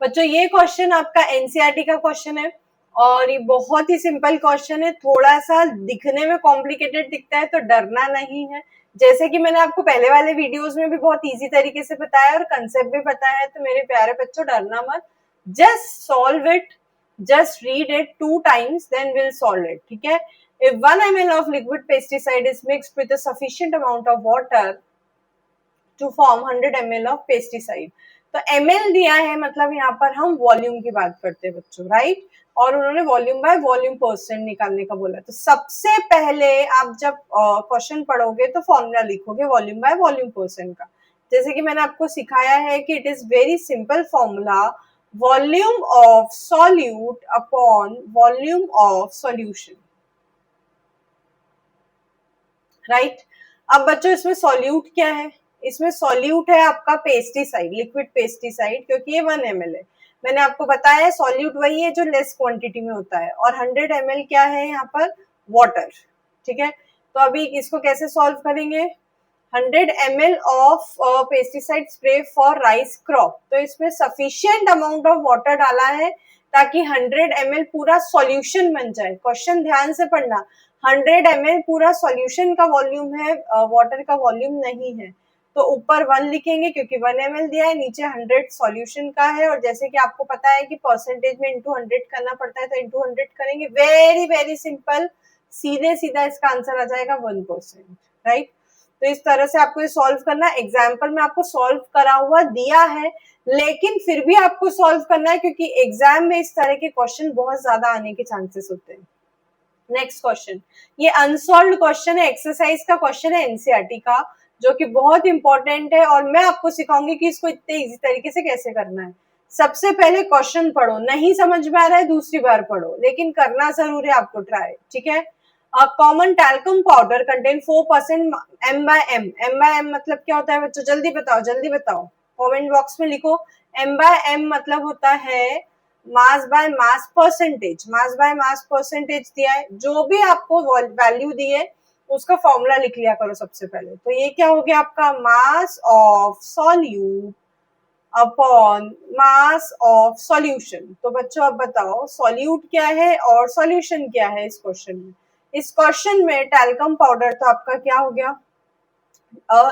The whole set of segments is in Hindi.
बच्चों ये क्वेश्चन आपका एनसीईआरटी का क्वेश्चन है और ये बहुत ही सिंपल क्वेश्चन है, थोड़ा सा दिखने में कॉम्प्लिकेटेड दिखता है तो डरना नहीं है। जैसे कि मैंने आपको पहले वाले वीडियोस में भी बहुत इजी तरीके से बताया और कंसेप्ट भी बताया है, तो मेरे प्यारे बच्चों डरना मत, just solve it, just read it 2 times, then we'll solve it. ठीक है? If 1 ml of liquid pesticide is mixed with a sufficient amount of water to form 100 ml of pesticide, तो ml दिया है, मतलब यहाँ पर हम वॉल्यूम की बात करते हैं बच्चों, राइट? और उन्होंने वॉल्यूम बाय वॉल्यूम परसेंट निकालने का बोला। तो सबसे पहले आप जब क्वेश्चन पढ़ोगे तो फॉर्मूला लिखोगे वॉल्यूम बाय वॉल्यूम परसेंट का। जैसे कि मैंने आपको सिखाया है कि it is very simple formula, volume of solute upon volume of solution, right? अब बच्चों इसमें सॉल्यूट क्या है? इसमें सॉल्यूट है आपका पेस्टिसाइड, लिक्विड पेस्टिसाइड, क्योंकि ये 1 ml है। मैंने आपको बताया है सॉल्यूट वही है जो लेस क्वांटिटी में होता है, और 100 ml क्या है यहाँ पर? वाटर। ठीक है, तो अभी इसको कैसे सॉल्व करेंगे? 100 ml of pesticide spray for rice crop, तो इसमें सफिशिएंट अमाउंट ऑफ वाटर डाला है ताकि 100 ml पूरा सॉल्यूशन बन जाए। क्वेश्चन ध्यान से पढ़ना, 100 ml पूरा सॉल्यूशन का वॉल्यूम है, वाटर का वॉल्यूम नहीं है। तो ऊपर 1 लिखेंगे क्योंकि 1 ml दिया है, नीचे 100 सॉल्यूशन का है, और जैसे कि आपको पता है कि परसेंटेज में इंटू 100 करना पड़ता है, तो इंटू 100 करेंगे। वेरी वेरी सिंपल, सीधे सीधा इसका आंसर आ जाएगा 1%, राइट? तो इस तरह से आपको ये सॉल्व करना है। एग्जाम्पल में आपको सॉल्व करा हुआ दिया है, लेकिन फिर भी आपको सॉल्व करना है क्योंकि एग्जाम में इस तरह के क्वेश्चन बहुत ज्यादा आने के चांसेस होते हैं। नेक्स्ट क्वेश्चन, ये अनसॉल्व्ड क्वेश्चन है, एक्सरसाइज का क्वेश्चन है एनसीईआरटी का, जो कि बहुत इंपॉर्टेंट है और मैं आपको सिखाऊंगी कि इसको इतने इजी तरीके से कैसे करना है। सबसे पहले क्वेश्चन पढ़ो, नहीं समझ में आ रहा है दूसरी बार पढ़ो, लेकिन करना जरूर है आपको ट्राई। ठीक है? A common talcum powder contain 4% m by m। m by m मतलब क्या होता है बच्चों? जल्दी बताओ, जल्दी बताओ, कमेंट बॉक्स में लिखो। m by m मतलब होता है mass by mass percentage. Mass by mass percentage दिया है, जो भी आपको वैल्यू दी है उसका फॉर्मूला लिख लिया करो सबसे पहले। तो ये क्या हो गया आपका? Mass of solute upon mass of solution. तो बच्चों अब बताओ सॉल्यूट क्या है और सॉल्यूशन क्या है इस क्वेश्चन में? इस क्वेश्चन में टैल्कम पाउडर तो आपका क्या हो गया?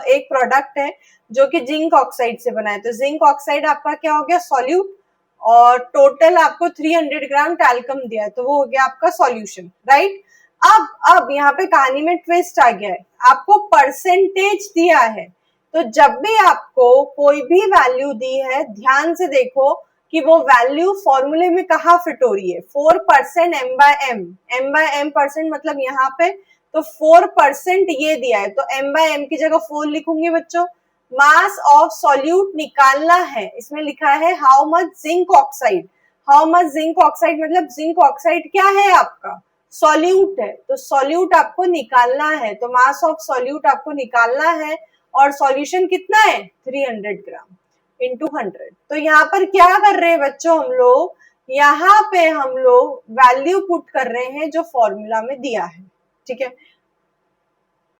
एक प्रोडक्ट है जो कि जिंक ऑक्साइड से बना है, तो जिंक ऑक्साइड आपका क्या हो गया? सॉल्यूट, और टोटल आपको 300 ग्राम टैल्कम दिया है, तो वो हो गया आपका सॉल्यूशन, राइट? अब यहाँ पे कहानी में ट्विस्ट आ गया है, आपको परसेंटेज दिया है, तो जब भी आपको कोई भी वैल्यू दी है ध्यान से देखो कि वो वैल्यू फॉर्मूले में कहाँ फिट हो रही है। 4% m by m, m by m percent मतलब यहाँ पे तो 4% ये दिया है, तो m by m की जगह 4 लिखूंगी बच्चों। मास ऑफ सॉल्यूट निकालना है, इसमें लिखा है how much zinc oxide. How much zinc oxide मतलब जिंक ऑक्साइड क्या है आपका? सॉल्यूट है, तो सॉल्यूट आपको निकालना है, तो मास ऑफ सॉल्यूट आपको निकालना है, और सॉल्यूशन कितना है? 300 ग्राम इंटू 100। तो यहाँ पर क्या कर रहे हैं बच्चों हम लोग? यहाँ पे हम लोग वैल्यू पुट कर रहे हैं जो फॉर्मूला में दिया है। ठीक है,